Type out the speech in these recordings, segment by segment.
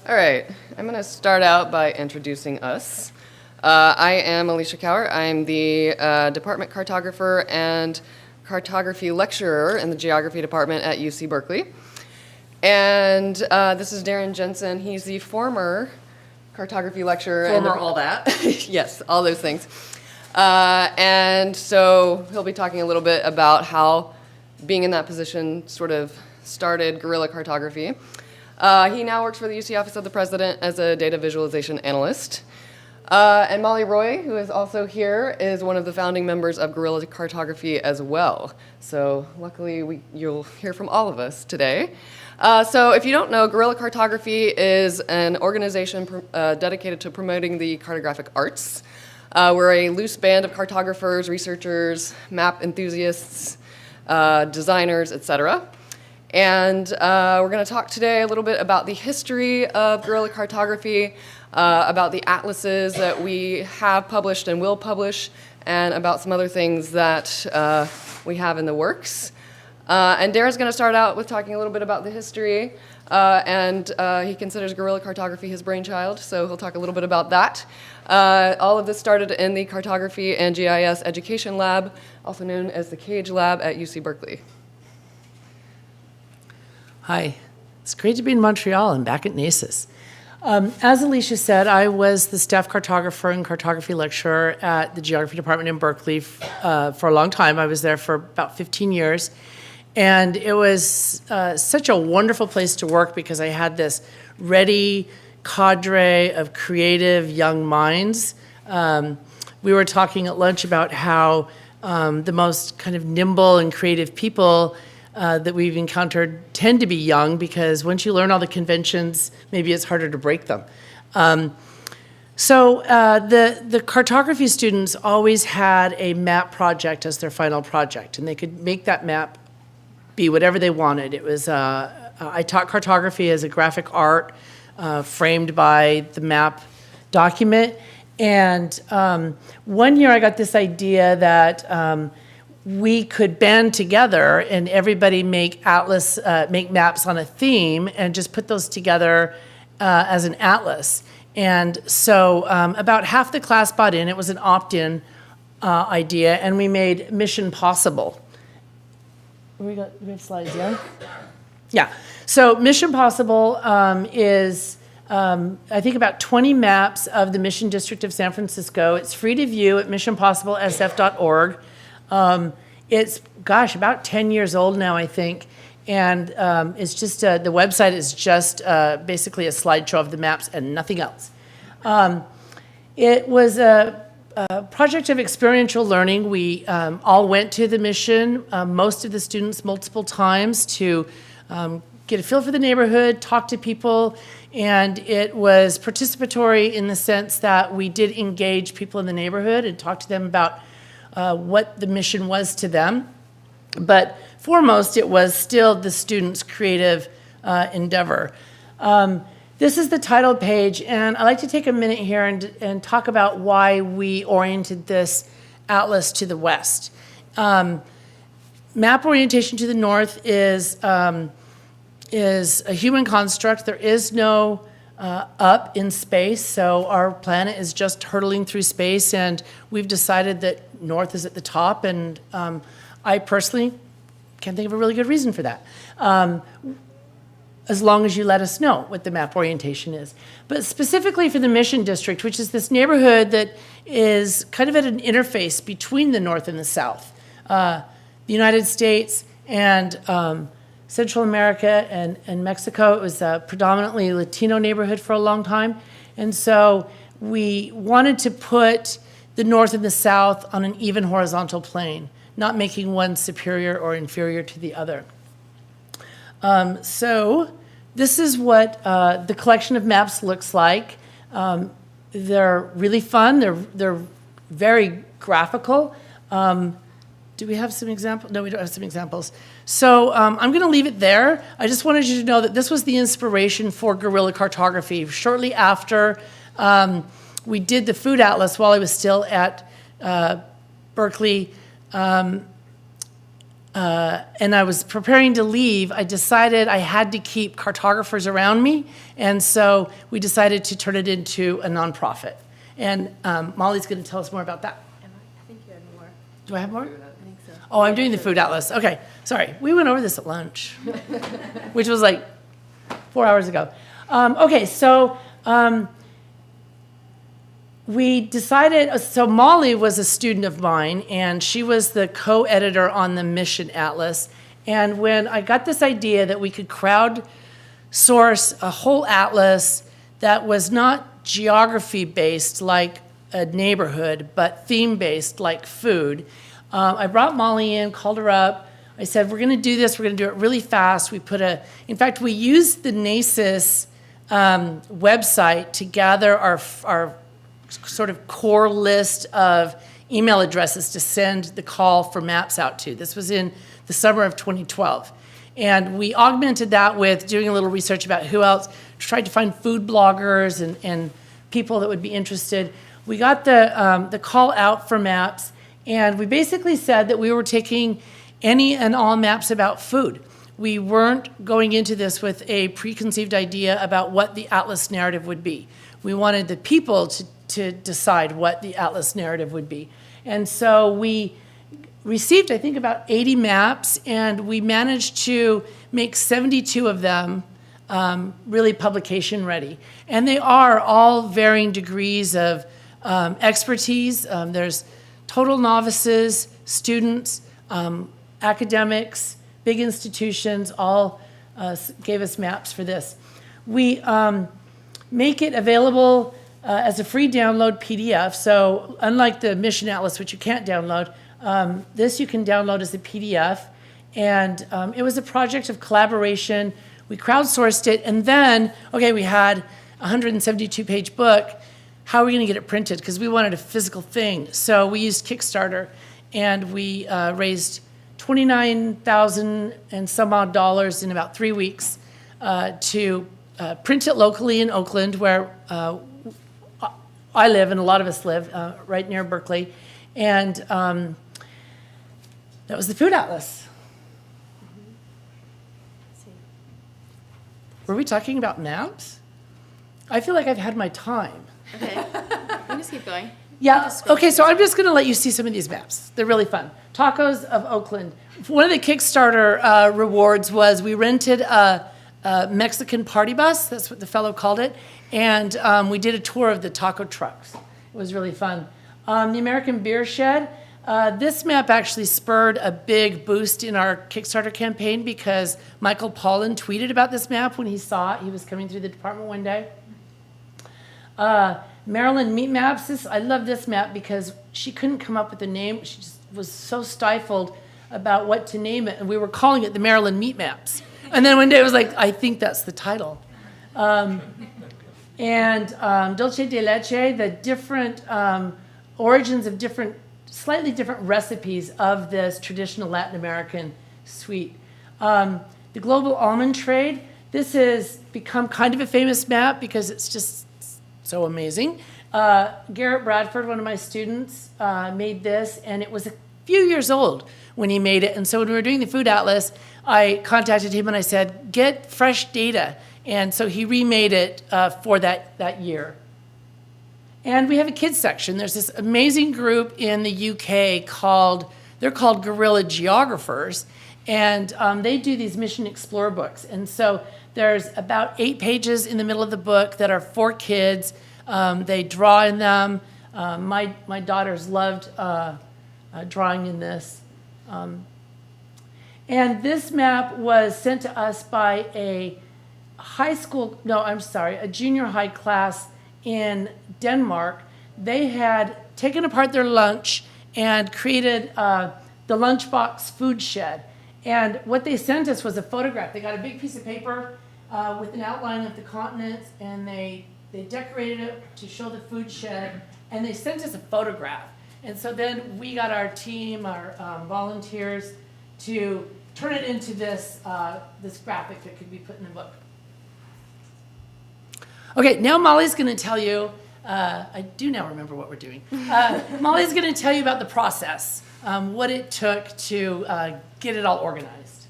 All right, I'm going to start out by introducing us. I am Alicia Cowart. I'm the department cartographer and cartography lecturer in the geography department at UC Berkeley. And this is Darin Jensen. He's the former cartography lecturer. Former all that. Yes, all those things. And so he'll be talking a little bit about how being in that position sort of started Guerrilla Cartography. He now works for the UC Office of the President as a data visualization analyst. And Molly Roy, who is also here, is one of the founding members of Guerrilla Cartography as well. So luckily, you'll hear from all of us today. So if you don't know, Guerrilla Cartography is an organization dedicated to promoting the cartographic arts. We're a loose band of cartographers, researchers, map enthusiasts, designers, etc. And we're going to talk today a little bit about the history of Guerrilla Cartography, about the atlases that we have published and will publish, and about some other things that we have in the works. And Darin's going to start out with talking a little bit about the history, and he considers Guerrilla Cartography his brainchild, so he'll talk a little bit about that. All of this started in the Cartography and GIS Education Lab, also known as the CAGE Lab at UC Berkeley. Hi, it's great to be in Montreal and back at NACIS. As Alicia said, I was the staff cartographer and cartography lecturer at the geography department in Berkeley for a long time. I was there for about 15 years. And it was such a wonderful place to work because I had this ready cadre of creative young minds. We were talking at lunch about how the most kind of nimble and creative people that we've encountered tend to be young, because once you learn all the conventions, maybe it's harder to break them. So the cartography students always had a map project as their final project, and they could make that map be whatever they wanted. It was I taught cartography as a graphic art framed by the map document, and one year I got this idea that we could band together and everybody make maps on a theme and just put those together as an atlas. And so about half the class bought in. It was an opt-in idea, and we made Mission Possible. We have slides, yeah? Yeah. So Mission Possible is, I think, about 20 maps of the Mission District of San Francisco. It's free to view at missionpossiblesf.org. It's, about 10 years old now, I think. And it's just, the website is just basically a slideshow of the maps and nothing else. It was a project of experiential learning. We all went to the mission, most of the students multiple times, to get a feel for the neighborhood, talk to people, and it was participatory in the sense that we did engage people in the neighborhood and talk to them about what the mission was to them. But foremost, it was still the students' creative endeavor. This is the title page, and I'd like to take a minute here and talk about why we oriented this atlas to the west. Map orientation to the north is a human construct. There is no up in space, so our planet is just hurtling through space, and we've decided that north is at the top, and I personally can't think of a really good reason for that. As long as you let us know what the map orientation is. But specifically for the Mission District, which is this neighborhood that is kind of at an interface between the North and the South. The United States and Central America and Mexico. It was a predominantly Latino neighborhood for a long time. And so we wanted to put the North and the South on an even horizontal plane, not making one superior or inferior to the other. So this is what the collection of maps looks like. They're really fun. They're very graphical. Do we have some examples? No, we don't have some examples. So I'm going to leave it there. I just wanted you to know that this was the inspiration for Guerrilla Cartography. Shortly after we did the food atlas while I was still at Berkeley, and I was preparing to leave, I decided I had to keep cartographers around me, and so we decided to turn it into a nonprofit. And Molly's going to tell us more about that. I think you had more. Do I have more? I think so. Oh, I'm doing the food atlas. Okay, sorry. We went over this at lunch, which was like 4 hours ago. Okay, so we decided, so Molly was a student of mine, and she was the co-editor on the Mission Atlas. And when I got this idea that we could crowdsource a whole atlas that was not geography-based like a neighborhood, but theme-based like food, I brought Molly in, called her up. I said, we're going to do this. We're going to do it really fast. In fact, we used the NACIS website to gather our sort of core list of email addresses to send the call for maps out to. This was in the summer of 2012. And we augmented that with doing a little research about who else, tried to find food bloggers and people that would be interested. We got the call out for maps, and we basically said that we were taking any and all maps about food. We weren't going into this with a preconceived idea about what the Atlas narrative would be. We wanted the people to decide what the Atlas narrative would be. And so we received, I think, about 80 maps, and we managed to make 72 of them really publication ready. And they are all varying degrees of expertise. There's total novices, students, academics, big institutions, all gave us maps for this. We make it available as a free download PDF. So unlike the Mission Atlas, which you can't download, this you can download as a PDF. And it was a project of collaboration. We crowdsourced it, and then, okay, we had a 172-page book. How are we going to get it printed? Because we wanted a physical thing. So we used Kickstarter, and we raised $29,000 and some odd dollars in about 3 weeks to print it locally in Oakland, where I live, and a lot of us live, right near Berkeley. And that was the Food Atlas. Were we talking about maps? I feel like I've had my time. Okay, we can just keep going. Yeah, okay, so I'm just going to let you see some of these maps. They're really fun. Tacos of Oakland. One of the Kickstarter rewards was we rented a Mexican party bus, that's what the fellow called it, and we did a tour of the taco trucks. It was really fun. The American Beer Shed. This map actually spurred a big boost in our Kickstarter campaign because Michael Pollan tweeted about this map when he saw it. He was coming through the department one day. Maryland Meat Maps. I love this map because she couldn't come up with a name. She just was so stifled about what to name it, and we were calling it the Maryland Meat Maps. And then one day it was like, I think that's the title. And Dulce de Leche, the different origins of slightly different recipes of this traditional Latin American sweet. The Global Almond Trade. This has become kind of a famous map because it's just so amazing. Garrett Bradford, one of my students, made this, and it was a few years old when he made it. And so when we were doing the Food Atlas, I contacted him and I said, get fresh data. And so he remade it for that year. And we have a kids section. There's this amazing group in the UK they're called Guerrilla Geographers, and they do these Mission Explorer books. And so there's about 8 pages in the middle of the book that are for kids. They draw in them. My daughters loved drawing in this. And this map was sent to us by a junior high class in Denmark. They had taken apart their lunch and created the lunchbox food shed. And what they sent us was a photograph. They got a big piece of paper with an outline of the continents, and they decorated it to show the food shed, and they sent us a photograph. And so then we got our team, our volunteers, to turn it into this graphic that could be put in the book. Okay, now Molly's going to tell you I do now remember what we're doing. Molly's going to tell you about the process, what it took to get it all organized.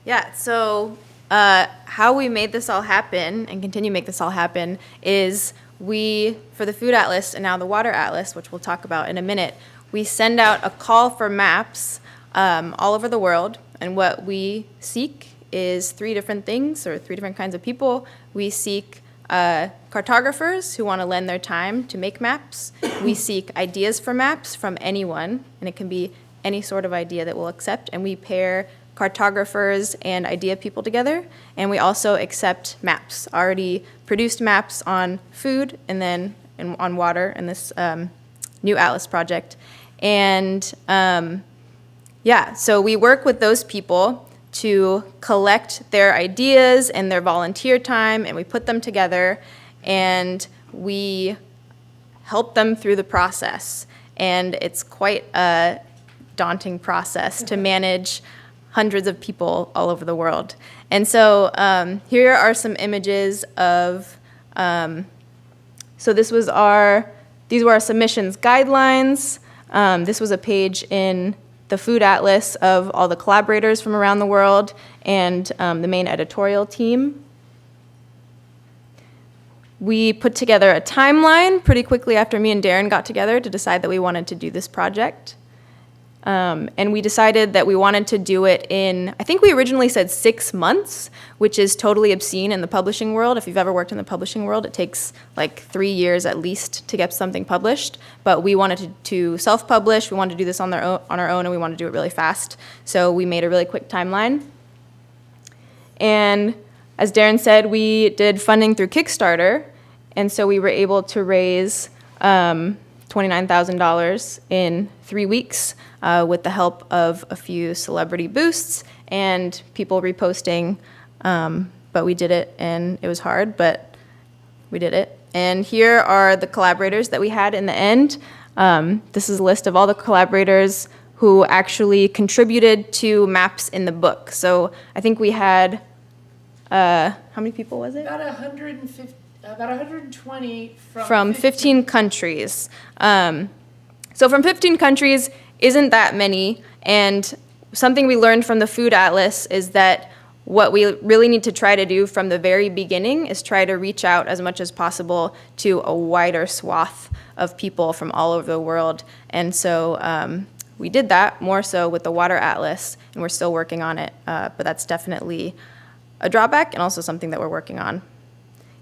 Yeah, so how we made this all happen and continue to make this all happen is for the Food Atlas and now the Water Atlas, which we'll talk about in a minute, we send out a call for maps all over the world. And what we seek is three different things or three different kinds of people. We seek cartographers who want to lend their time to make maps. We seek ideas for maps from anyone, and it can be any sort of idea that we'll accept. And we pair cartographers and idea people together. And we also accept maps, already produced maps on food and then on water in this new Atlas project. And so we work with those people to collect their ideas and their volunteer time, and we put them together, and we help them through the process. And it's quite a daunting process to manage hundreds of people all over the world. And so here are some images of, these were our submissions guidelines. This was a page in the Food Atlas of all the collaborators from around the world and the main editorial team. We put together a timeline pretty quickly after me and Darin got together to decide that we wanted to do this project. And we decided that we wanted to do it in, I think we originally said 6 months, which is totally obscene in the publishing world. If you've ever worked in the publishing world, it takes like 3 years at least to get something published. But we wanted to self-publish, we wanted to do this on our own, and we wanted to do it really fast. So we made a really quick timeline. And as Darin said, we did funding through Kickstarter, and so we were able to raise $29,000 in 3 weeks with the help of a few celebrity boosts and people reposting. But we did it, and it was hard, but we did it. And here are the collaborators that we had in the end. This is a list of all the collaborators who actually contributed to maps in the book. So I think we had, how many people was it? About 120 from 15 countries. So from 15 countries isn't that many, and something we learned from the Food Atlas is that what we really need to try to do from the very beginning is try to reach out as much as possible to a wider swath of people from all over the world. And so we did that more so with the Water Atlas, and we're still working on it, but that's definitely a drawback and also something that we're working on.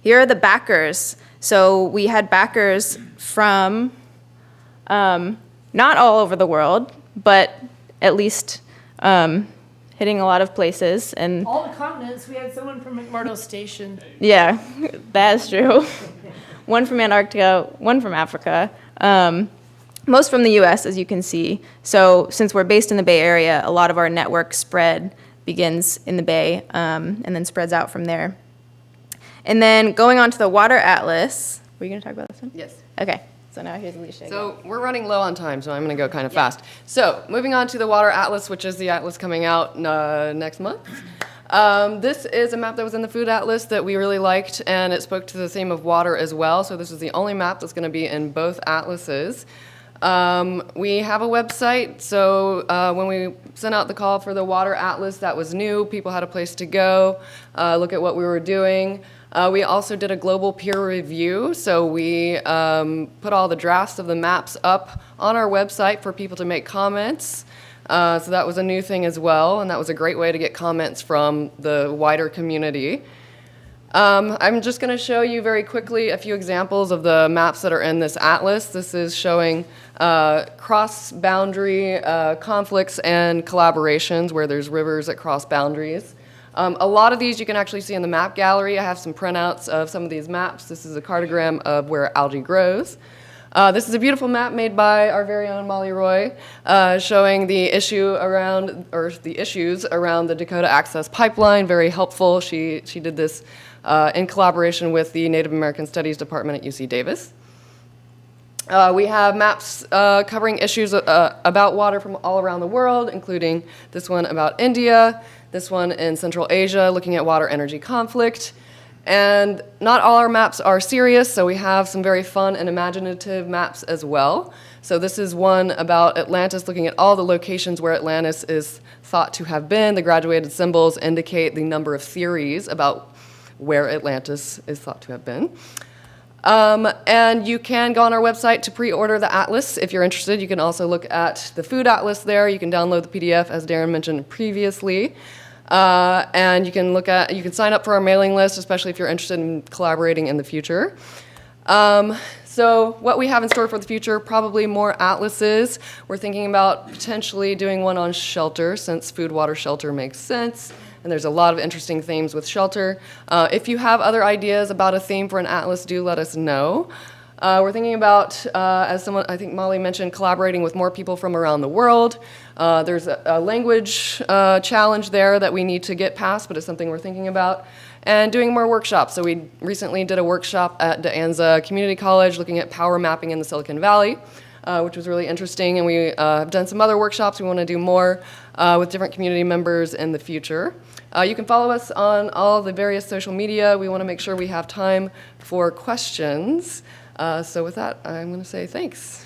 Here are the backers. So we had backers from not all over the world, but at least hitting a lot of places. And all the continents. We had someone from McMurdo Station. Yeah, that's true. One from Antarctica, one from Africa. Most from the US, as you can see. So since we're based in the Bay Area, a lot of our network spread begins in the Bay and then spreads out from there. And then going on to the Water Atlas. Were you going to talk about this one? Yes. Okay. So now here's Alicia. So we're running low on time, so I'm going to go kind of fast. So moving on to the Water Atlas, which is the atlas coming out next month. This is a map that was in the Food Atlas that we really liked, and it spoke to the theme of water as well. So this is the only map that's going to be in both atlases. We have a website, so when we sent out the call for the Water Atlas, that was new. People had a place to go, look at what we were doing. We also did a global peer review, so we put all the drafts of the maps up on our website for people to make comments. So that was a new thing as well, and that was a great way to get comments from the wider community. I'm just going to show you very quickly a few examples of the maps that are in this atlas. This is showing cross-boundary conflicts and collaborations where there's rivers that cross boundaries. A lot of these you can actually see in the map gallery. I have some printouts of some of these maps. This is a cartogram of where algae grows. This is a beautiful map made by our very own Molly Roy, showing the issues around the Dakota Access Pipeline. Very helpful. She did this in collaboration with the Native American Studies Department at UC Davis. We have maps covering issues about water from all around the world, including this one about India, this one in Central Asia, looking at water energy conflict, And not all our maps are serious, so we have some very fun and imaginative maps as well. So this is one about Atlantis, looking at all the locations where Atlantis is thought to have been. The graduated symbols indicate the number of theories about where Atlantis is thought to have been. And you can go on our website to pre-order the atlas if you're interested. You can also look at the food atlas there. You can download the PDF, as Darin mentioned previously. And you can sign up for our mailing list, especially if you're interested in collaborating in the future. So what we have in store for the future, probably more atlases. We're thinking about potentially doing one on shelter, since food, water, shelter makes sense. And there's a lot of interesting themes with shelter. If you have other ideas about a theme for an atlas, do let us know. We're thinking about, as someone, I think Molly mentioned, collaborating with more people from around the world. There's a language challenge there that we need to get past, but it's something we're thinking about. And doing more workshops. So we recently did a workshop at De Anza Community College looking at power mapping in the Silicon Valley, which was really interesting. And we have done some other workshops. We want to do more with different community members in the future. You can follow us on all the various social media. We want to make sure we have time for questions. So with that, I'm going to say thanks.